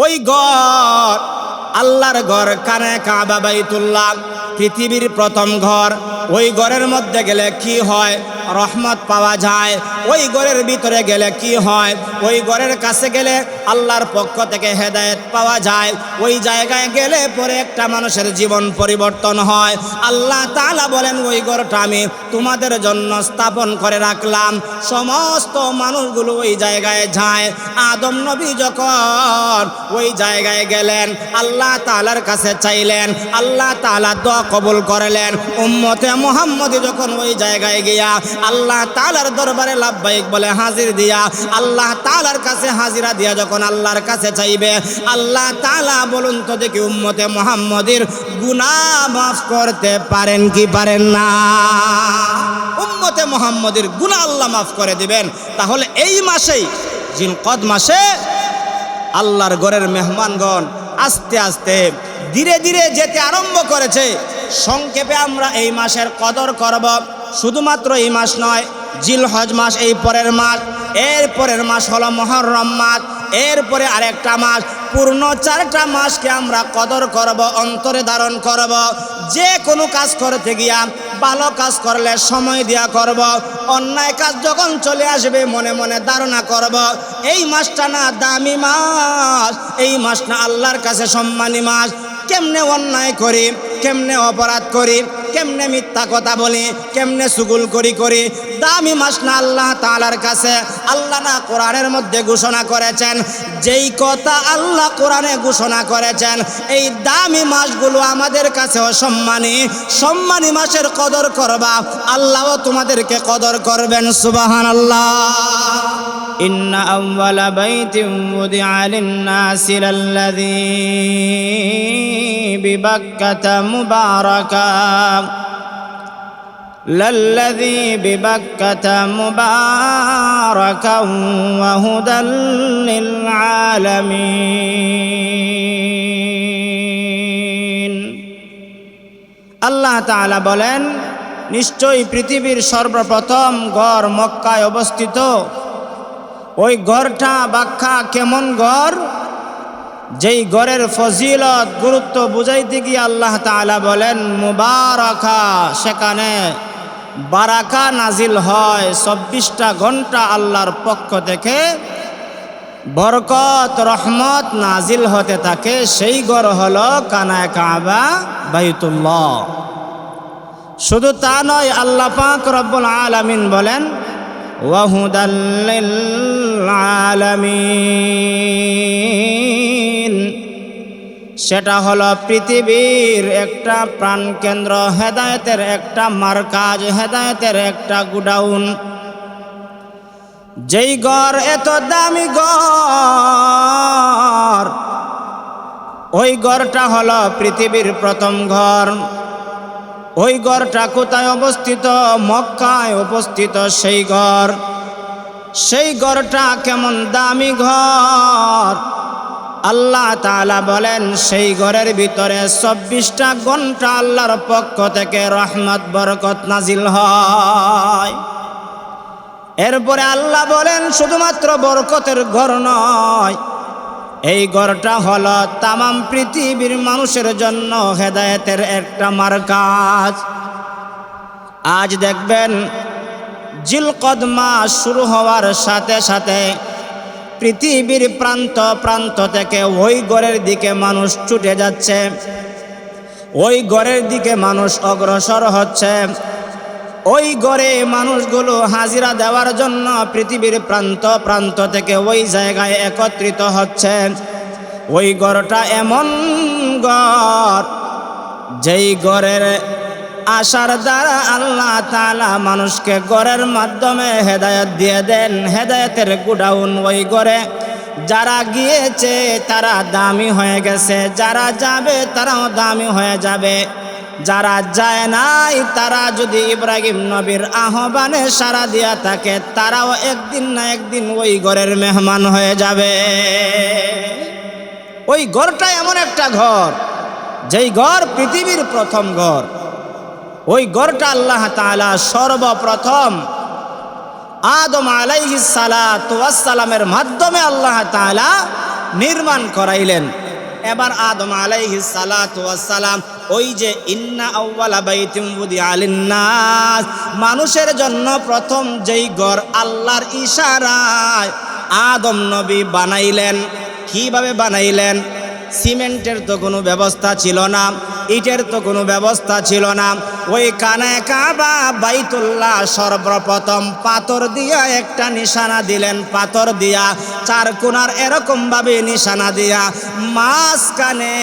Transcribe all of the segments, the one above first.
ওই ঘর আল্লাহর ঘর, কানে কাবা বাইতুল্লাহ, পৃথিবীর প্রথম ঘর। ওই ঘরের মধ্যে গেলে কি হয়? রহমত পাওয়া যায়। ওই ঘরের ভিতরে গেলে কি হয়? ওই ঘরের কাছে গেলে আল্লাহর পক্ষ থেকে হেদায়েত পাওয়া যায়। ওই জায়গায় গেলে পরে একটা মানুষের জীবন পরিবর্তন হয়। আল্লাহ তাআলা বলেন, ওই ঘরটা আমি তোমাদের জন্য স্থাপন করে রাখলাম। সমস্ত মানুষগুলো ওই জায়গায় যায়। আদম নবী যখন ওই জায়গায় গেলেন, আল্লাহ তাআলার কাছে চাইলেন, আল্লাহ তাআলা দোয়া কবুল করলেন। উম্মতে মুহাম্মদী যখন ওই জায়গায় গিয়া আল্লাহ তাআলার দরবারে লাব্বাইক বলে হাজির দিয়া, আল্লাহ তাআলার কাছে হাজিরা দিয়া যখন আল্লাহর কাছে চাইবে, আল্লাহ তাআলা বলুন তো দেখি উম্মতে মুহাম্মদীর গুনাহ মাফ করতে পারেন কি পারেন না? উম্মতে মুহাম্মদীর গুনাহ আল্লাহ মাফ করে দিবেন। তাহলে এই মাসেই, জিলকদ মাসে, আল্লাহর ঘরের মেহমানগণ আস্তে আস্তে ধীরে ধীরে যেতে আরম্ভ করেছে। সংক্ষেপে আমরা এই মাসের কদর করব। শুধুমাত্র এই মাস নয়, জিলহজ মাস এই পরের মাস, এর পরের মাস হলো মুহররম মাস, এরপরে আরেকটা মাস, পূর্ণ 4টা মাসকে আমরা কদর করব, অন্তরে ধারণ করব। যে কোনো কাজ করতে গিয়া ভালো কাজ করলে সময় দিয়া করব, অন্যায় কাজ যখন চলে আসবে মনে মনে ধারণা করব এই মাসটা না দামি মাস, এই মাস না আল্লাহর কাছে সম্মানী মাস। কেমনে অন্যায় করি, কেমনে অপরাধ করি, কেমনে মিথ্যা কথা বলি, কেমনে সুগুল করি, দামি মাস না আল্লাহ তাআলার কাছে? আল্লাহ না কোরআনের মধ্যে ঘোষণা করেছেন, যেই কথা আল্লাহ কোরআনে ঘোষণা করেছেন, এই দামি মাসগুলো আমাদের কাছেও সম্মানী মাসের কদর করবা, আল্লাহও তোমাদেরকে কদর করবেন। সুবহানাল্লাহ। ইন্না আউওয়ালা বাইতিন উদিআ লিন-নাসি লাল্লাযী বিবাক্কাতা মুবারাকা লাল্লাযী বিবাক্কাতা মুবারাকা ওয়া হুদাল লিল আলামিন। আল্লাহ তাআলা বলেন, নিশ্চয়ই পৃথিবীর সর্বপ্রথম ঘর মক্কায় অবস্থিত। ওই ঘরটা ব্যাখ্যা কেমন ঘর? যেই ঘরের ফজিলত গুরুত্ব বুঝাইতে গিয়ে আল্লাহ তাআলা বলেন মুবারাকা, সেখানে বারাকা নাজিল হয়। 24টা ঘন্টা আল্লাহর পক্ষ থেকে বরকত রহমত নাজিল হতে থাকে। সেই ঘর হলো কানায় কাবা বাইতুল্লাহ। শুধু তা নয়, আল্লাহ পাক রব্বুল আলামিন বলেন ওয়া হুদাল লিল আলামিন, সেটা হলো পৃথিবীর একটা প্রাণকেন্দ্র, হেদায়েতের একটা মারকাজ, হেদায়েতের একটা গুডাউন। যেই ঘর এত দামি ঘর, ওই ঘরটা হলো পৃথিবীর প্রথম ঘর। ওই ঘরটা কোথায় অবস্থিত? মক্কায় অবস্থিত সেই ঘর। সেই ঘরটা কেমন দামি ঘর? আল্লাহ তাআলা বলেন, সেই ঘরের ভিতরে 24টা ঘন্টা আল্লাহর পক্ষ থেকে রহমত বরকত নাজিল হয়। এরপরে আল্লাহ বলেন, শুধুমাত্র বরকতের ঘর নয়, এই ঘরটা হলো তামাম পৃথিবীর মানুষের জন্য হেদায়েতের একটা মারকাজ। আজ দেখবেন জিলকদ মাস শুরু হওয়ার সাথে সাথে পৃথিবীর প্রান্ত প্রান্ত থেকে ওই ঘরের দিকে মানুষ ছুটে যাচ্ছে, ওই ঘরের দিকে মানুষ অগ্রসর হচ্ছে। ওই ঘরে মানুষগুলো হাজিরা দেওয়ার জন্য পৃথিবীর প্রান্ত প্রান্ত থেকে ওই জায়গায় একত্রিত হচ্ছে। ওই ঘরটা এমন ঘর, যেই ঘরের আসার দ্বারা আল্লাহ তাআলা মানুষকে ঘরের মাধ্যমে হেদায়েত দিয়ে দেন, হেদায়েতের গুডাউন। ওই ঘরে যারা গিয়েছে তারা দামি হয়ে গেছে, যারা যাবে তারাও দামি হয়ে যাবে। যারা যায় নাই, তারা যদি ইব্রাহিম নবীর আহ্বানে সাড়া দিয়া থাকে, তারাও একদিন না একদিন ওই ঘরের মেহমান হয়ে যাবে। ওই ঘরটা এমন একটা ঘর, যেই ঘর পৃথিবীর প্রথম ঘর। ওই ঘরটা আল্লাহ তাআলা সর্বপ্রথম আদম আলাইহিস সালাতু ওয়াস সালামের মাধ্যমে আল্লাহ তাআলা নির্মাণ করাইলেন। এবার আদম আলাইহিস সালাতু ওয়াস সালাম ওই যে ইন্না আউওয়ালা বাইতিন বুদিআ লিন-নাস, মানুষের জন্য প্রথম যেই ঘর আল্লাহর ইশারায় আদম নবী বানাইলেন। কিভাবে বানাইলেন? সিমেন্টের তো কোনো ব্যবস্থা ছিল না, ইটের তো কোনো ব্যবস্থা ছিল না। ওই কানে কাবা বাইতুল্লাহ সর্বপ্রথম পাথর দিয়া একটা নিশানা দিলেন, পাথর দিয়া চার কোণার এরকম ভাবে নিশানা দিয়া মাঝখানে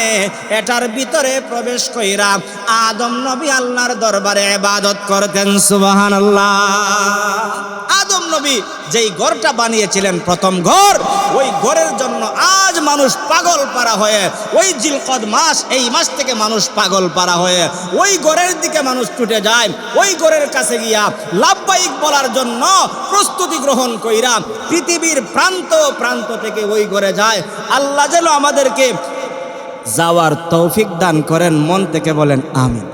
এটার ভিতরে প্রবেশ কইরা আদম নবী আল্লাহর দরবারে ইবাদত করতেন। সুবহানাল্লাহ। আদম নবী যেই ঘরটা বানিয়েছিলেন প্রথম ঘর, ওই ঘরের জন্য আজ মানুষ পাগল পারা হয়ে, ওই জিলকদ মাস, এই মাস থেকে মানুষ পাগল পারা হয়ে ওই ঘরের দিকে মানুষ ছুটে যায়। ওই ঘরের কাছে গিয়া লাব্বাইক বলার জন্য প্রস্তুতি গ্রহণ কইরা পৃথিবীর প্রান্ত প্রান্ত থেকে ওই ঘরে যায়। আল্লাহ যেন আমাদেরকে যাওয়ার তৌফিক দান করেন। মন থেকে বলেন আমিন।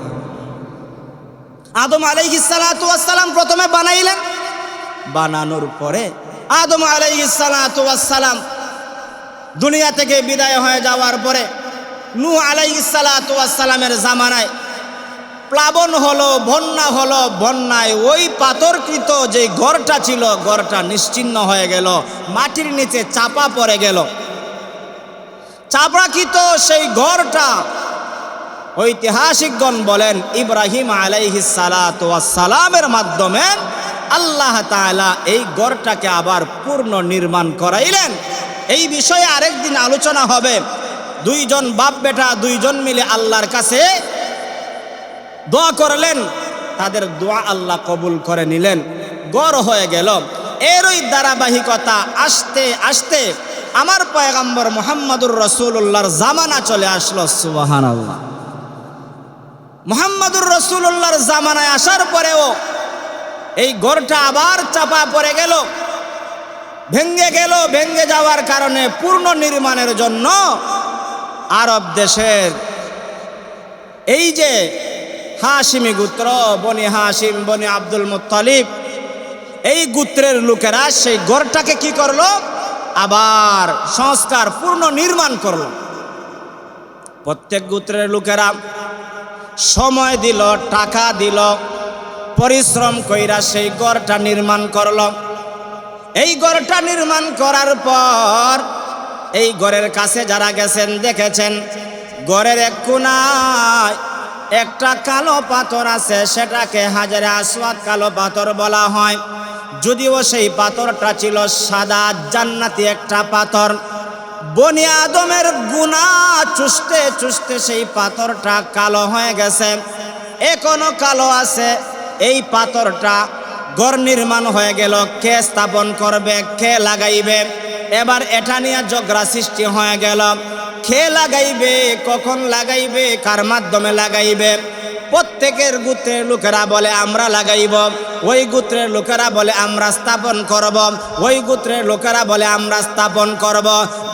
আদম আলাইহিস সালাতু ওয়াস সালাম প্রথমে বানাইলেন। বানানোর পরে আদম আলাইহিস সালাতু ওয়াস সালাম দুনিয়া থেকে বিদায় হয়ে যাওয়ার পরে নূহ আলাইহিস সালাতু ওয়াস সালামের জামানায় প্লাবন হলো, বন্যা হলো। বন্যায় ওই পাথরকৃত যে ঘরটা ছিল, ঘরটা নিশ্চিহ্ন হয়ে গেল, মাটির নিচে চাপা পড়ে গেল। চাপাকৃত সেই ঘরটা ঐতিহাসিকগণ বলেন ইব্রাহিম আলাইহিস সালাতু ওয়াস সালামের মাধ্যমে আল্লাহ তাআলা এই ঘরটাকে আবার পূর্ণ নির্মাণ করাইলেন। এই বিষয়ে আরেকদিন আলোচনা হবে। দুইজন বাপ বেটা দুইজন মিলে আল্লাহর কাছে দোয়া করলেন, তাদের দোয়া আল্লাহ কবুল করে নিলেন, ঘর হয়ে গেল। এরই ধারাবাহিকতা আস্তে আস্তে আমার পয়গম্বর মুহাম্মদুর রাসূলুল্লাহর জামানা চলে আসলো। সুবহানাল্লাহ। মুহাম্মদুর রাসূলুল্লাহর জামানায় আসার পরেও এই ঘরটা আবার চাপা পড়ে গেল, ভেঙ্গে গেল। ভেঙ্গে যাওয়ার কারণে পূর্ণ নির্মাণের জন্য আরব দেশের এই যে হাশিমি গোত্র, বনি হাশিম, বনি আব্দুল মুত্তালিব, এই গোত্রের লোকেরা সেই ঘরটাকে কি করলো? আবার সংস্কার পূর্ণ নির্মাণ করলো। প্রত্যেক গোত্রের লোকেরা সময় দিল, টাকা দিল, পরিশ্রম কইরা সেই ঘরটা নির্মাণ করলো। এই ঘরটা নির্মাণ করার পর এই ঘরের কাছে যারা গেছেন দেখেছেন ঘরের এক কোণায় একটা কালো পাথর আছে, সেটাকে হাজারে আসওয়াদ কালো পাথর বলা হয়। যদিও সেই পাথরটা ছিল সাদা জান্নাতি একটা পাথর। বনি আদমের গুনাহ চুষতে চুষতে সেই পাথরটা কালো হয়ে গেছে, এখনো কালো আছে। এই পাথরটা ঘর নির্মাণ হয়ে গেল, কে স্থাপন করবে, কে লাগাইবে? এবার এটা নিয়ে ঝগড়া সৃষ্টি হয়ে গেল। কে লাগাইবে, কখন লাগাইবে, কার মাধ্যমে লাগাইবে? প্রত্যেকের গোত্রের লোকেরা বলে আমরা লাগাইব, ওই গোত্রের লোকেরা বলে আমরা স্থাপন করব, ওই গোত্রের লোকেরা বলে আমরা স্থাপন করব।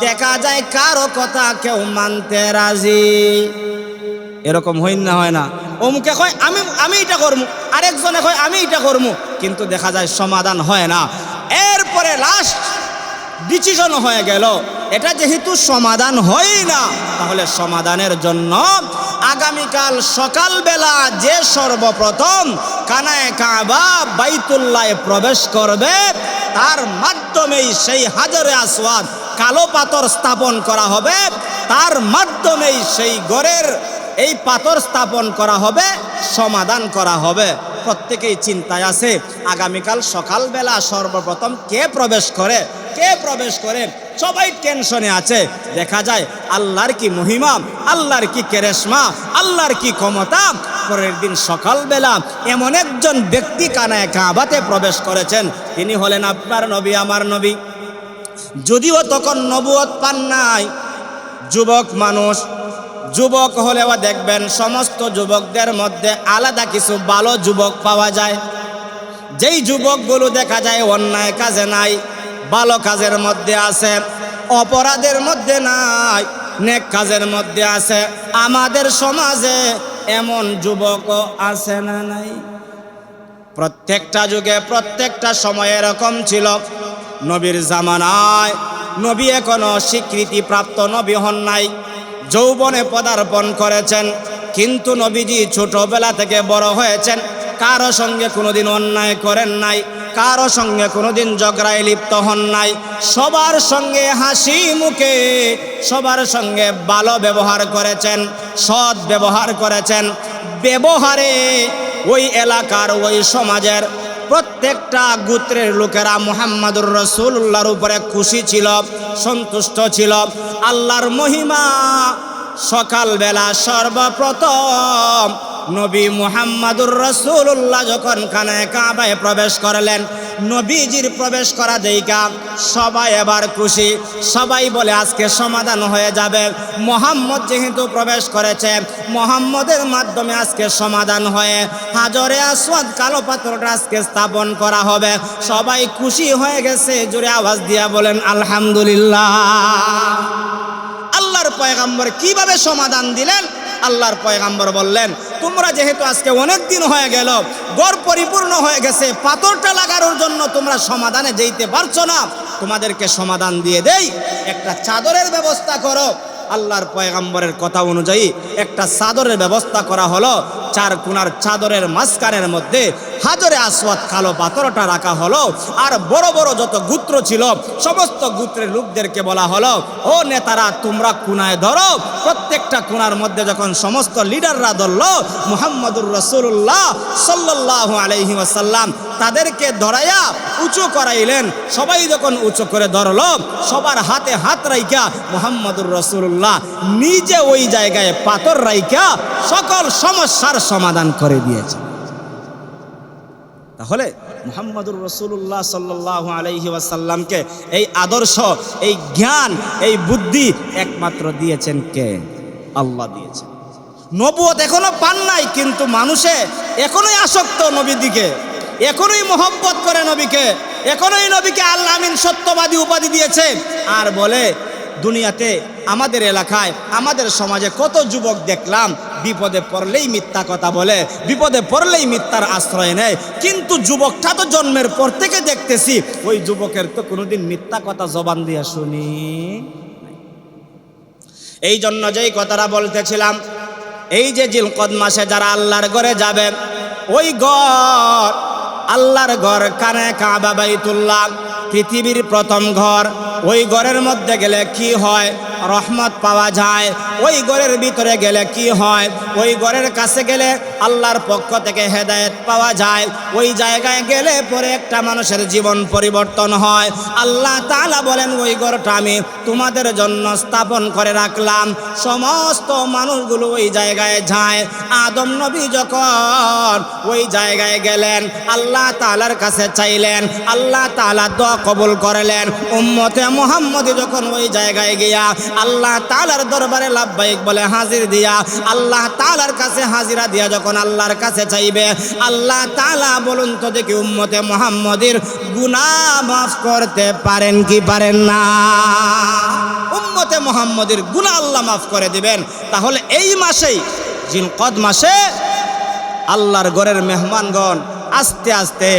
দেখা যায় কারো কথা কেউ মানতে রাজি। এরকম হয় না? হয় না? অমুকে কয় আমি এটা করবো, আরেকজনে কয় আমি এটা করবো, কিন্তু দেখা যায় সমাধান হয় না। এরপরে লাস্ট ডিসিশন হয়ে গেল, এটা যেহেতু সমাধান হয় না, তাহলে সমাধানের জন্য আগামীকাল সকালবেলা যে সর্বপ্রথম কানায়ে কাবা বাইতুল্লাহে প্রবেশ করবে, তার মাধ্যমেই সেই হাজারে আসওয়াদ কালো পাথর স্থাপন করা হবে, তার মাধ্যমেই সেই ঘরের এই পাথর স্থাপন করা হবে, সমাধান করা হবে। প্রত্যেকেই চিন্তায় আছে আগামীকাল সকালবেলা সর্বপ্রথম কে প্রবেশ করে, কে প্রবেশ করে, সবাই টেনশনে আছে। দেখা যায় আল্লাহর কি মহিমা, আল্লাহর কি কেরেশমা, আল্লাহর কি ক্ষমতা। পরের দিন সকালবেলা এমন একজন ব্যক্তি কানায়ে কাবাতে প্রবেশ করেছেন, তিনি হলেন আপনার নবী, আমার নবী। যদিও তখন নবুয়ত পান নাই, যুবক মানুষ। যুবক হলেও দেখবেন সমস্ত যুবকদের মধ্যে আলাদা কিছু ভালো যুবক পাওয়া যায়। যেই যুবকগুলো দেখা যায় অন্যায় কাজে নাই, ভালো কাজের মধ্যে আছে, অপরাধের মধ্যে নাই, নেক কাজের মধ্যে আছে। আমাদের সমাজে এমন যুবকও আছে না নাই? প্রত্যেকটা যুগে প্রত্যেকটা সময় এরকম ছিল। নবীর জামানায় নবী এখনো স্বীকৃতিপ্রাপ্ত নবী হন নাই, যৌবনে পদার্পণ করেছেন, কিন্তু নবীজি ছোটবেলা থেকে বড় হয়েছেন, কারো সঙ্গে কোনোদিন অন্যায় করেন নাই, কারো সঙ্গে কোনোদিন ঝগড়ায় লিপ্ত হন নাই, সবার সঙ্গে হাসি মুখে সবার সঙ্গে ভালো ব্যবহার করেছেন, সৎ ব্যবহার করেছেন। ব্যবহারে ওই এলাকার ওই সমাজের প্রত্যেকটা গোত্রের লোকেরা মুহাম্মাদুর রাসূলুল্লাহর উপরে খুশি ছিল, সন্তুষ্ট ছিল। আল্লাহর মহিমা, সকালবেলা সর্বপ্রথম নবী মুহাম্মাদুর রাসূলুল্লাহ যখন খানায়ে কাবায় প্রবেশ করলেন, নবীজির প্রবেশ করা দেইখা সবাই এবার খুশি, সবাই বলে আজকে সমাধান হয়ে যাবে। মুহাম্মদ যেহেতু প্রবেশ করেছে, মুহাম্মদের মাধ্যমে আজকে সমাধান হয়ে হাজরে আসওয়াদ কালো পাথরটা আজকে স্থাপন করা হবে। সবাই খুশি হয়ে গেছে, জোরে আওয়াজ দিয়া বলেন আলহামদুলিল্লাহ। আল্লাহর পয়গম্বর কিভাবে সমাধান দিলেন? আল্লাহর পয়গম্বর বললেন, তোমরা যেহেতু আজকে অনেক দিন হয়ে গেল, ঘর পরিপূর্ণ হয়ে গেছে, পাথরটা লাগানোর জন্য তোমরা সমাধানে যেতে পারছো না, তোমাদেরকে সমাধান দিয়ে দেই, একটা চাদরের ব্যবস্থা করো। আল্লাহর পয়গম্বরের কথা অনুযায়ী একটা চাদরের ব্যবস্থা করা হলো। চার কোণার চাদরের মাঝখানের মধ্যে হাজরে আসওয়াদ কালো পাথরটা রাখা হলো। আর বড় বড় যত গোত্র ছিল সমস্ত গোত্রের লোকদেরকে বলা হলো, ও নেতারা তোমরা কোণায় ধরো। প্রত্যেকটা কোণার মধ্যে যখন সমস্ত লিডাররা ধরলো, মুহাম্মাদুর রাসূলুল্লাহ সাল্লাল্লাহু আলাইহি ওয়াসাল্লাম তাদেরকে ধরাইয়া উঁচু করাইলেন। সবাই যখন উঁচু করে ধরলো, সবার হাতে হাত রাইখা মুহাম্মাদুর রাসূলুল্লাহ নিজে ওই জায়গায় পাথর রাইখা সকল সমস্যার সমাধান করে দিয়েছে। তাহলে মুহাম্মাদুর রাসূলুল্লাহ সাল্লাল্লাহু আলাইহি ওয়াসাল্লামকে এই আদর্শ, এই জ্ঞান, এই বুদ্ধি একমাত্র দিয়েছেন কে? আল্লাহ দিয়েছেন। নবুয়ত এখনো পান নাই, কিন্তু মানুষে এখনোই আসক্ত নবীর দিকে, এখনোই মোহব্বত করে নবীকে, এখনোই নবীকে আল আমিন সত্যবাদী উপাধি দিয়েছে। আর বলে দুনিয়াতে আমাদের এলাকায়, আমাদের সমাজে কত যুবক দেখলাম বিপদে পড়লেই মিথ্যা কথা বলে, বিপদে পড়লেই মিথ্যার আশ্রয় নেয়। কিন্তু যুবকটা তো জন্মের পর থেকে দেখতেছি ওই যুবকের তো কোনোদিন মিথ্যা কথা জবান দিয়া শুনি। এই জন্য যেই কথাটা বলতেছিলাম, এই যে জিলকদ মাসে যারা আল্লাহর ঘরে যাবে, ওই ঘর আল্লাহর ঘর খানায়ে কাবা বাইতুল্লাহ, পৃথিবীর প্রথম ঘর। ওই ঘরের মধ্যে গেলে কি হয়? রহমত পাওয়া যায়। ওই ঘরের ভিতরে গেলে কি হয়? ওই ঘরের কাছে গেলে আল্লাহর পক্ষ থেকে হেদায়েত পাওয়া যায়। ওই জায়গায় গেলে পরে একটা মানুষের জীবন পরিবর্তন হয়। আল্লাহ তাআলা বলেন, ওই ঘরটা আমি তোমাদের জন্য স্থাপন করে রাখলাম। সমস্ত মানুষগুলো ওই জায়গায় যায়। আদম নবী যখন ওই জায়গায় গেলেন, আল্লাহ তাআলার কাছে চাইলেন, আল্লাহ তাআলা দোয়া কবুল করলেন। উম্মতে মুহাম্মদী যখন ওই জায়গায় গিয়া আল্লাহ তাআলার দরবারে লাব্বাইক বলে হাজির দিয়া, আল্লাহ তাআলার কাছে হাজিরা দিয়া যখন আল্লাহর কাছে চাইবে, আল্লাহ তাআলা বলুন তো দেখি উম্মতে মুহাম্মদীর গুনাহ মাফ করতে পারেন কি পারেন না? উম্মতে মুহাম্মদীর গুনাহ আল্লাহ মাফ করে দিবেন। তাহলে এই মাসেই, জিলকদ মাসে আল্লাহর ঘরের মেহমানগণ আস্তে আস্তে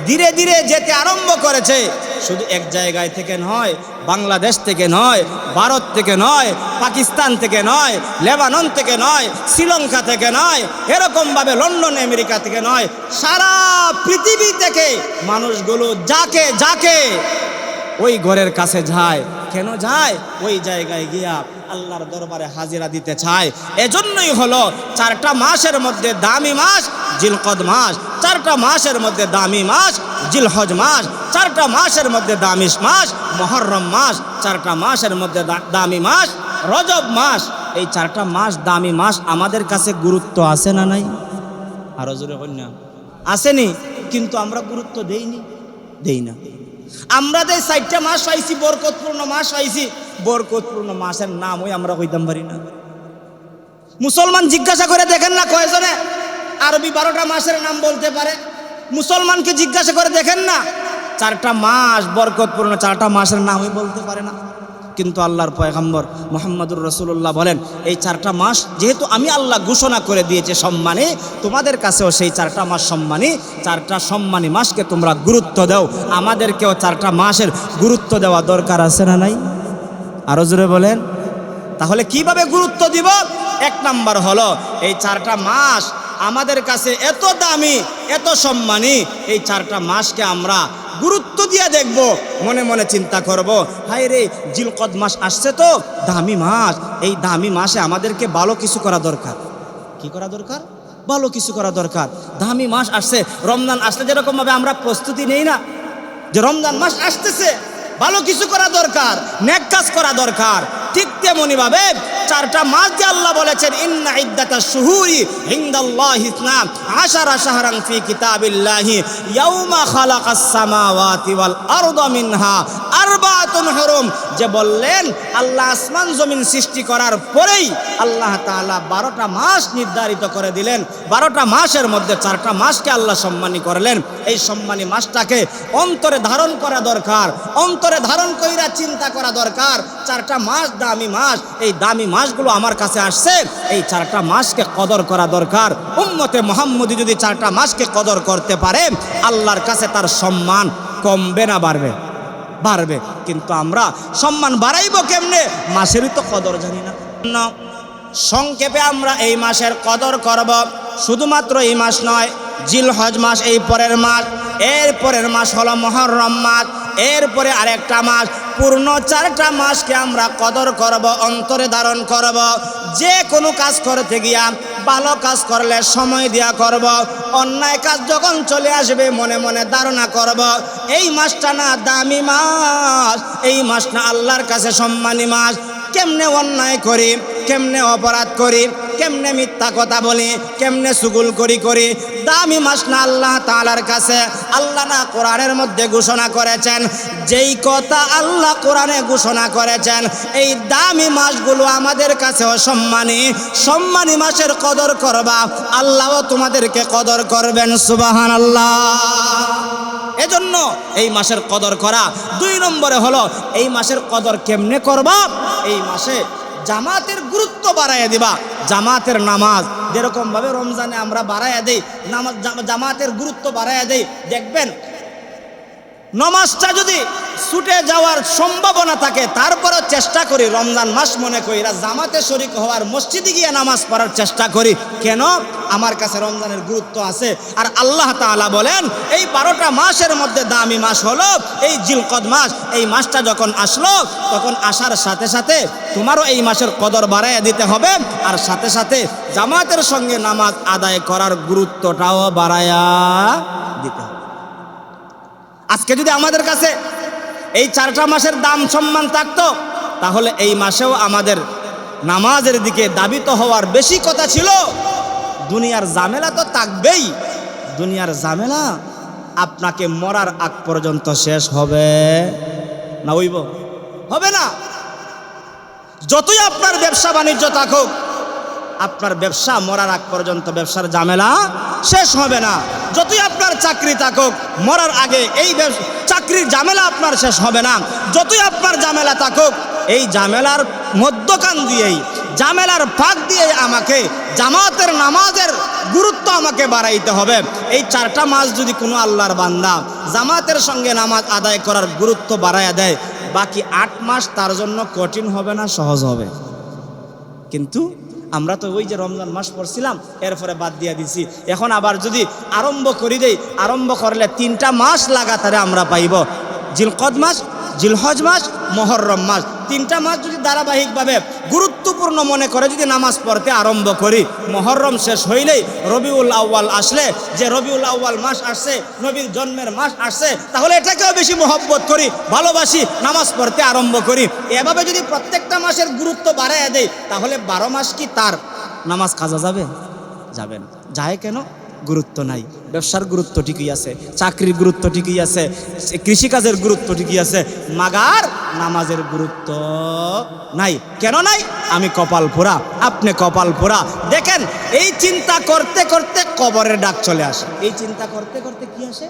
ধীরে ধীরে যেতে আরম্ভ করেছে। শুধু এক জায়গায় থেকে নয়, বাংলাদেশ থেকে নয়, ভারত থেকে নয়, পাকিস্তান থেকে নয়, লেবানন থেকে নয়, শ্রীলঙ্কা থেকে নয়, এরকমভাবে লন্ডন আমেরিকা থেকে নয়, সারা পৃথিবী থেকে মানুষগুলো যাকে যাকে ওই ঘরের কাছে যায়। কেন যায়? ওই জায়গায় গিয়া আল্লাহর দরবারে হাজিরা দিতে চায়। এজন্যই হলো 4টা মাসের মধ্যে দামি মাস জিলকদ মাস, 4টা মাসের মধ্যে দামি মাস জিলহজ মাস, 4টা মাসের মধ্যে দামি মাস মুহররম মাস, 4টা মাসের মধ্যে দামি মাস রজব মাস। এই 4টা মাস দামি মাস আমাদের কাছে গুরুত্ব আছে না নাই? আরো জোরে কন্যা আসেনি, কিন্তু আমরা গুরুত্ব দেই না। আমরা যে 4টা মাস পাইছি, বরকতপূর্ণ মাস পাইছি, বরকতপূর্ণ মাসের নাম ওই আমরা কইতাম পারি না। মুসলমান জিজ্ঞাসা করে দেখেন না কয়জনে আরবি 12টা মাসের নাম বলতে পারে? মুসলমানকে জিজ্ঞাসা করে দেখেন না 4টা মাস বরকতপূর্ণ 4টা মাসের নামই বলতে পারে না। কিন্তু আল্লাহর পয়গম্বর মুহাম্মদুর রাসূলুল্লাহ বলেন, এই 4টা মাস যেহেতু আমি আল্লাহ ঘোষণা করে দিয়েছে সম্মানী, তোমাদের কাছেও সেই 4টা মাস সম্মানী। 4টা সম্মানী মাসকে তোমরা গুরুত্ব দাও। আমাদেরকেও 4টা মাসের গুরুত্ব দেওয়া দরকার আছে না নাই? আরো জোরে বলেন। তাহলে কিভাবে গুরুত্ব দিব? 1 নাম্বার হলো এই 4টা মাস আমাদের কাছে এত দামি, এত সম্মানী। এই 4টা মাসকে আমরা গুরুত্ব দিয়ে দেখব, মনে মনে চিন্তা করব, হায় রে জিলকদ মাস আসছে তো, দামি মাস। এই দামি মাসে আমাদেরকে ভালো কিছু করা দরকার। কি করা দরকার? ভালো কিছু করা দরকার। দামি মাস আসছে। রমজান আসলে যেরকমভাবে আমরা প্রস্তুতি নেই না, যে রমজান মাস আসতেছে, ভালো কিছু করা দরকার, নেক কাজ করা দরকার, ঠিক তেমনি ভাবে 4টা মাস যে আল্লাহ বলেছেন, ইন্না ইদ্দাতাশ শুহুরি ইনদাল্লাহি 12 শাহরান ফি কিতাবিল্লাহি ইয়াউমা খালাকাস সামাওয়াতি ওয়াল আরদা মিনহা আরবাতুন হুরুম, যে বললেন আল্লাহ আসমান জমিন সৃষ্টি করার পরেই আল্লাহ তাআলা 12টা মাস নির্ধারিত করে দিলেন। 12টা মাসের মধ্যে 4টা মাসকে আল্লাহ সম্মানী করলেন। এই সম্মানী মাসটাকে অন্তরে ধারণ করা দরকার, অন্তরে ধারণ কইরা চিন্তা করা দরকার। 4টা মাস দামি মাস, এই দামি মাসগুলো আমার কাছে আসছে, এই 4টা মাসকে কদর করা দরকার। উম্মতে মুহাম্মদী যদি 4টা মাসকে কদর করতে পারে, আল্লাহর কাছে তার সম্মান কমবে না বাড়বে? বাড়বে। কিন্তু আমরা সম্মান বাড়াইব কেমনে? মাসেরই তো কদর জানি না। সংক্ষেপে আমরা এই মাসের কদর করব। শুধুমাত্র এই মাস নয়, জিলহজ মাস এই পরের মাস, এর পরের মাস হলো মুহররম মাস, এরপরে আরেকটা মাস। পূর্ণ 4টা মাসকে আমরা কদর করব, অন্তরে ধারণ করব। যে কোনো কাজ করতে গিয়া ভালো কাজ করলে সময় দিয়া করব, অন্যায় কাজ যখন চলে আসবে মনে মনে ধারণা করব, এই মাসটা না দামি মাস, এই মাস না আল্লাহর কাছে সম্মানী মাস। কেমনে অন্যায় করি, কেমনে অপরাধ করি, কেমনে মিথ্যা কথা বলি, কেমনে চুগল করি, দামি মাস না আল্লাহ তাআলার কাছে? আল্লাহ না কোরআনের মধ্যে ঘোষণা করেছেন, যেই কথা আল্লাহ কোরআনে ঘোষণা করেছেন, এই দামি মাসগুলো আমাদের কাছেও সম্মানী। সম্মানী মাসের কদর করবা, আল্লাহও তোমাদেরকে কদর করবেন। সুবহানাল্লাহ। এজন্য এই মাসের কদর করা। 2 নম্বরে হলো এই মাসের কদর কেমনে করবা? এই মাসে জামাতের গুরুত্ব বাড়াইয়া দিবা। জামাতের নামাজ যেরকম ভাবে রমজানে আমরা বাড়াইয়া দেই, নামাজ জামাতের গুরুত্ব বাড়াইয়া দেই। দেখবেন নামাজটা যদি ছুটে যাওয়ার সম্ভাবনা থাকে, তারপরও চেষ্টা করি রমজান মাস মনে করি জামাতে শরীক হওয়ার, মসজিদে গিয়ে নামাজ পড়ার চেষ্টা করি। কেন? আমার কাছে রমজানের গুরুত্ব আছে। আর আল্লাহ তাআলা বলেন, এই 12টা মাসের মধ্যে দামি মাস হলো এই জিলকদ মাস। এই মাসটা যখন আসলো, তখন আসার সাথে সাথে তোমারও এই মাসের কদর বাড়াইয়া দিতে হবে, আর সাথে সাথে জামাতের সঙ্গে নামাজ আদায় করার গুরুত্বটাও বাড়াইয়া দিতে হবে। আজকে যদি আমাদের কাছে এই 4টা মাসের দাম সম্মান থাকতো, তাহলে এই মাসেও আমাদের নামাজের দিকে দাবিত হওয়ার বেশি কথা ছিল। দুনিয়ার ঝামেলা তো থাকবেই। দুনিয়ার ঝামেলা আপনাকে মরার আগ পর্যন্ত শেষ হবে না? হইব? হবে না। যতই আপনার ব্যবসা বাণিজ্য থাকুক, আপনার ব্যবসা মরার আগ পর্যন্ত ব্যবসার ঝামেলা শেষ হবে না। যতই আপনার চাকরি থাকুক, মরার আগে এই চাকরির ঝামেলা আপনার শেষ হবে না। যতই আপনার ঝামেলা থাকুক, এই ঝামেলার মধ্যখান দিয়েই, ঝামেলার ফাঁক দিয়ে আমাকে জামাতের নামাজের গুরুত্ব আমাকে বাড়াইতে হবে। এই 4টা মাস যদি কোনো আল্লাহর বান্দা জামাতের সঙ্গে নামাজ আদায় করার গুরুত্ব বাড়াইয়া দেয়, বাকি 8 মাস তার জন্য কঠিন হবে না, সহজ হবে। কিন্তু আমরা তো ওই যে রমজান মাস পড়ছিলাম, এরপরে বাদ দিয়ে দিছি। এখন আবার যদি আরম্ভ করি দেই, আরম্ভ করলে 3টা মাস লাগাতারে আমরা পাইব। জিলকদ মাস, জিলহজ মাস, মুহররম মাস, 3টা মাস যদি ধারাবাহিকভাবে গুরুত্বপূর্ণ মনে করে যদি নামাজ পড়তে আরম্ভ করি, মুহররম শেষ হইলেই রবিউল আউয়াল আসলে, যে রবিউল আউয়াল মাস আসছে, নবীর জন্মের মাস আসছে, তাহলে এটাকেও বেশি মহব্বত করি, ভালোবাসি, নামাজ পড়তে আরম্ভ করি। এভাবে যদি প্রত্যেকটা মাসের গুরুত্ব বাড়াইয়া দেয়, তাহলে 12 মাস কি তার নামাজ কাজা যাবে? যাবে না। যায় কেন? গুরুত্ব নাই। ব্যবসার গুরুত্ব ঠিকই আছে, চাকরির গুরুত্ব ঠিকই আছে, কৃষিকাজের গুরুত্ব ঠিকই আছে, মাগার নামাজের গুরুত্ব নাই। কেন নাই? আমি কপাল পোড়া, আপনি কপাল পোড়া। দেখেন, এই চিন্তা করতে করতে কবরের ডাক চলে আসে। এই চিন্তা করতে করতে কি আসে?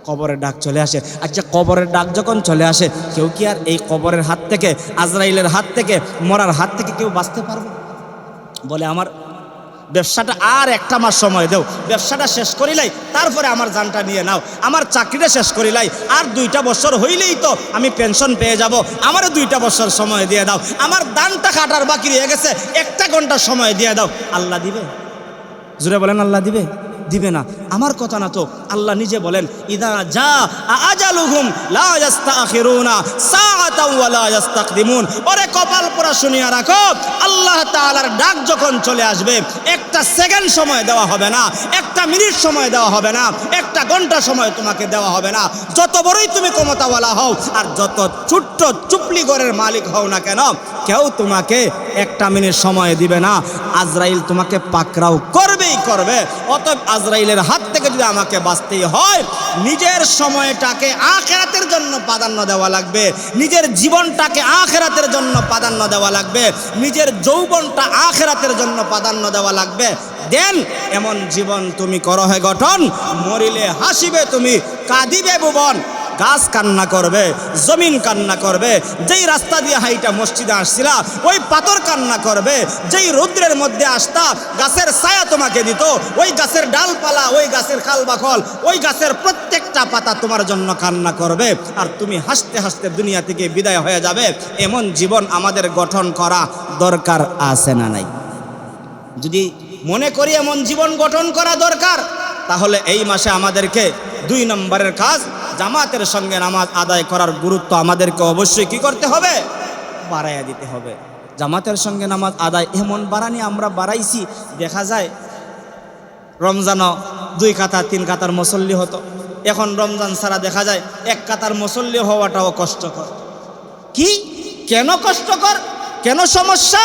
কবরের ডাক চলে আসে। আচ্ছা, কবরের ডাক যখন চলে আসে, কেউ কি আর এই কবরের হাত থেকে, আজরাইলের হাত থেকে, মরার হাত থেকে কেউ বাঁচতে পারবে? বলে আমার ব্যবসাটা আর একটা মাস সময় দেও, ব্যবসাটা শেষ করিলাই, তারপরে আমার জানটা নিয়ে নাও। আমার চাকরিটা শেষ করিলাই, আর 2টা বছর হইলেই তো আমি পেনশন পেয়ে যাব, আমারও 2টা বছর সময় দিয়ে দাও। আমার দানটা কাটার বাকি রয়ে গেছে, 1 ঘন্টা সময় দিয়ে দাও। আল্লাহ দিবে? জোরে বলেন, আল্লাহ দিবে? দিবে না। আমার কথা না তো, আল্লাহ নিজে বলেন, ইদা জা আজালুহুম লা ইস্তাখিরুনা সাআতাও ওয়া লা ইস্তাকদিমুন। ওরে কপাল পোড়া শুনিয়া রাখো, আল্লাহ তাআলার ডাক যখন চলে আসবে, 1টা সেকেন্ড সময় দেওয়া হবে না, 1টা মিনিট সময় দেওয়া হবে না, 1টা ঘন্টা সময় তোমাকে দেওয়া হবে না। যত বড়ই তুমি ক্ষমতাওয়ালা হও আর যত ছোট্ট চুপলি ঘরের মালিক হও না কেন, কেউ তোমাকে 1টা মিনিট সময় দিবে না। আজরাইল তোমাকে পাকড়াও করবেই করবে। অতএব আজরাইলের হাত থেকে যদি আমাকে বাঁচতেই হয়, নিজের সময়টাকে আখিরাতের জন্য প্রাধান্য দেওয়া লাগবে, নিজের জীবনটাকে আখিরাতের জন্য প্রাধান্য দেওয়া লাগবে, নিজের যৌবনটা আখিরাতের জন্য প্রাধান্য দেওয়া লাগবে। দেন এমন জীবন তুমি করো হে গঠন, মরিলে হাসিবে তুমি, কাঁদিবে ভুবন। গাছ কান্না করবে, জমিন কান্না করবে। যেই রাস্তা দিয়ে হাইটা মসজিদে আসছিলা, ওই পাথর কান্না করবে। যেই রৌদ্রের মধ্যে আসতা, গাছের ছায়া তোমাকে দিত, ওই গাছের ডালপালা, ওই গাছের খাল বাখল, ওই গাছের প্রত্যেকটা পাতা তোমার জন্য কান্না করবে। আর তুমি হাসতে হাসতে দুনিয়া থেকে বিদায় হয়ে যাবে। এমন জীবন আমাদের গঠন করা দরকার আছে না নাই? যদি মনে করি এমন জীবন গঠন করা দরকার, তাহলে এই মাসে আমাদেরকে 2 নম্বরের কাজ, জামাতের সঙ্গে নামাজ আদায় করার গুরুত্ব আমাদেরকে অবশ্যই কি করতে হবে? বাড়াইয়া দিতে হবে। জামাতের সঙ্গে নামাজ আদায় এমন বাড়ানি আমরা বাড়াইছি, দেখা যায় রমজানও 2 কাতার 3 কাতার মুসল্লি হতো, এখন রমজান ছাড়া দেখা যায় 1 কাতার মুসল্লি হওয়াটাও কষ্টকর। কি কেন কষ্টকর? কেন সমস্যা?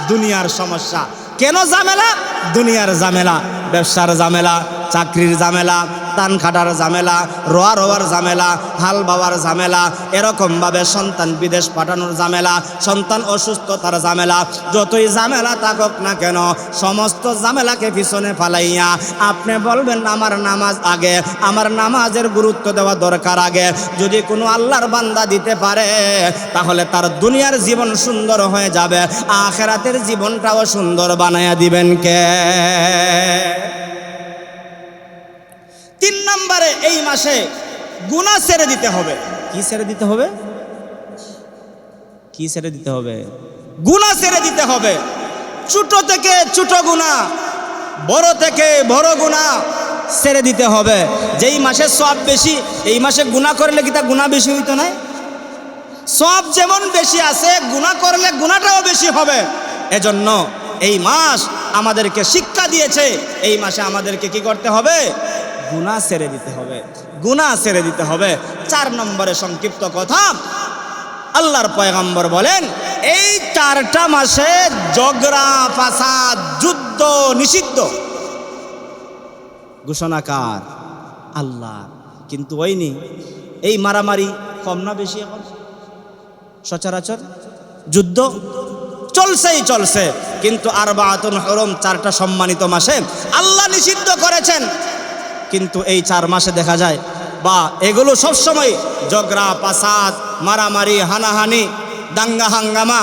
দুনিয়ার সমস্যা। কেন ঝামেলা? দুনিয়ার ঝামেলা, ব্যবসার ঝামেলা, চাকরির ঝামেলা, তান খাটার ঝামেলা, রোয়ার ঝামেলা, হাল বাবার ঝামেলা, এরকমভাবে সন্তান বিদেশ পাঠানোর ঝামেলা, সন্তান অসুস্থতার ঝামেলা। যতই ঝামেলা থাকুক না কেন, সমস্ত ঝামেলাকে পিছনে ফালাইয়া আপনি বলবেন আমার নামাজ আগে, আমার নামাজের গুরুত্ব দেওয়া দরকার আগে। যদি কোনো আল্লাহর বান্দা দিতে পারে, তাহলে তার দুনিয়ার জীবন সুন্দর হয়ে যাবে, আখিরাতের জীবনটাও সুন্দর বানায়া দিবেন কে? 3 নম্বরে, এই মাসে গুনাহ ছেড়ে দিতে হবে। কি ছেড়ে দিতে হবে? কি ছেড়ে দিতে হবে? গুনাহ ছেড়ে দিতে হবে। ছোট থেকে ছোট গুনাহ, বড় থেকে বড় গুনাহ ছেড়ে দিতে হবে। যেই মাসে সওয়াব বেশি, এই মাসে গুনাহ করলে কি তা গুনাহ বেশি হইতো না? সওয়াব যেমন বেশি আছে, গুনাহ করলে গুনাহটাও বেশি হবে। এজন্য এই মাস আমাদেরকে শিক্ষা দিয়েছে, এই মাসে আমাদেরকে কি করতে হবে? গুনাহ ছেড়ে দিতে হবে, গুনাহ ছেড়ে দিতে হবে। 4 নম্বরে সংক্ষিপ্ত কথা, আল্লাহর পয়গম্বর বলেন, এই 4টা মাসে ঝগড়া ফাসাদ যুদ্ধ নিষিদ্ধ। ঘোষণাকার আল্লাহ। কিন্তু ওইনি এই মারামারি কম না বেশি? এখন সচরাচর যুদ্ধ চলছেই চলছে। কিন্তু আরবাআতুন হুরুম, 4টা সম্মানিত মাসে আল্লাহ নিষিদ্ধ করেছেন। কিন্তু এই 4 মাসে দেখা যায় বা এগুলো সবসময় ঝগড়া ফাসাদ, মারামারি, হানাহানি, দাঙ্গা হাঙ্গামা,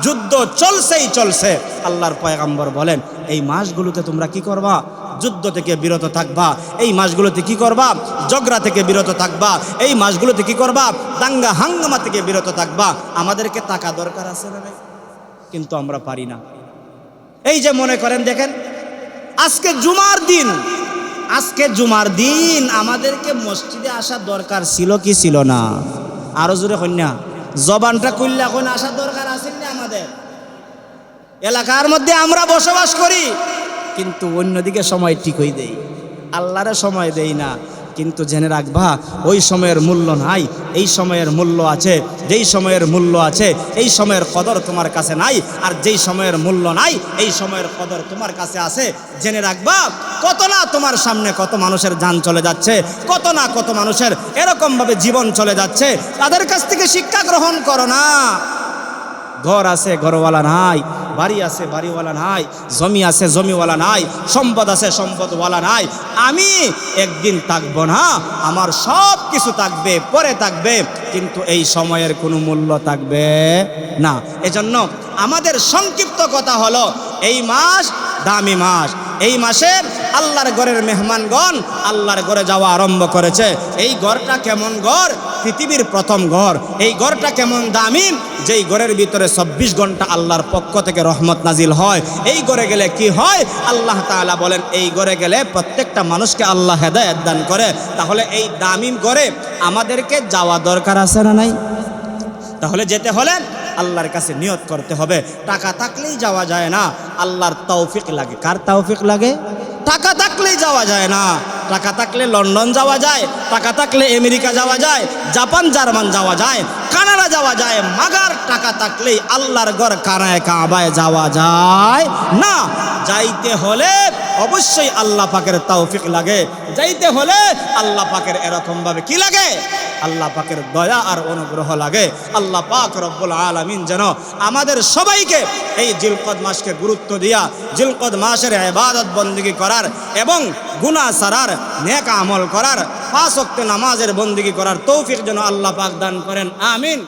যুদ্ধ চলছেই চলছে। আল্লাহর পয়গম্বর বলেন, এই মাসগুলোতে তোমরা কি করবা? যুদ্ধ থেকে বিরত থাকবা। এই মাসগুলোতে কি করবা? ঝগড়া থেকে বিরত থাকবা। এই মাসগুলোতে কি করবা? দাঙ্গা হাঙ্গামা থেকে বিরত থাকবা। আমাদেরকে টাকা দরকার আছে না? কিন্তু আমরা পারি না। এই যে মনে করেন, দেখেন আজকে জুমার দিন, আজকে জুমার দিন আমাদেরকে মসজিদে আসার দরকার ছিল কি ছিল না? আরো জোরে কন্যা, জবানটা খুললে এখন আসার দরকার আছে না? আমাদের এলাকার মধ্যে আমরা বসবাস করি, কিন্তু অন্যদিকে সময় ঠিকই দেই, আল্লাহরে সময় দেই না। কিন্তু জেনে রাখবা, ওই সময়ের মূল্য নাই, এই সময়ের মূল্য আছে। যেই সময়ের মূল্য আছে, এই সময়ের কদর তোমার কাছে নাই। আর যেই সময়ের মূল্য নাই, এই সময়ের কদর তোমার কাছে আছে। জেনে রাখবা, কত না তোমার সামনে কত মানুষের জান চলে যাচ্ছে, কত না কত মানুষের এরকমভাবে জীবন চলে যাচ্ছে। তাদের কাছ থেকে শিক্ষা গ্রহণ করো না। ঘর আছে, ঘরওয়ালা নাই, বাড়ি আছে বাড়িওয়ালা নাই, জমি আছে জমিওয়ালা নাই, সম্পদ আছে সম্পদওয়ালা নাই, আমি একদিন থাকবো না, আমার সব কিছু থাকবে, পরে থাকবে, কিন্তু এই সময়ের কোনো মূল্য থাকবে না। এজন্য আমাদের সংক্ষিপ্ত কথা হলো, এই মাস দামি মাস, এই মাসের আল্লাহর ঘরের মেহমানগণ আল্লাহর ঘরে যাওয়া আরম্ভ করেছে। এই ঘরটা কেমন ঘর? পৃথিবীর প্রথম ঘর। এই ঘরটা কেমন দামি? যেই ঘরের ভিতরে 24 ঘন্টা আল্লাহর পক্ষ থেকে রহমত নাজিল হয়। এই ঘরে গেলে কি হয়? আল্লাহ তাআলা বলেন, এই ঘরে গেলে প্রত্যেকটা মানুষকে আল্লাহ হেদায়েত দান করে। তাহলে এই দামি ঘরে আমাদেরকে যাওয়া দরকার আছে না নাই? তাহলে যেতে হলে আল্লাহর কাছে নিয়ত করতে হবে। টাকা থাকলেই যাওয়া যায় না, আল্লাহর তৌফিক লাগে। কার তৌফিক লাগে? টাকা থাকলেই যাওয়া যায় না। টাকা থাকলে লন্ডন যাওয়া যায়, টাকা থাকলে আমেরিকা যাওয়া যায়, জাপান জার্মান যাওয়া যায়, কানাডা যাওয়া যায়, মাগার টাকা থাকলেই আল্লাহর ঘর কানায় কাবায় যাওয়া যায় না। যাইতে হলে অবশ্যই আল্লাহ পাকের তৌফিক লাগে। যাইতে হলে আল্লাহ পাকের এরকম ভাবে কি লাগে? আল্লাহ পাকের দয়া আর অনুগ্রহ লাগে। আল্লাহ পাক রব্বুল আলামিন যেন আমাদের সবাইকে এই জিলকদ মাসকে গুরুত্ব দিয়া জিলকদ মাসের ইবাদত বন্দেগী করার এবং গুনাহ ছাড়ার, নেক আমল করার, 5 ওয়াক্ত নামাজের বন্দেগী করার তৌফিক যেন আল্লাহ পাক দান করেন। আমিন।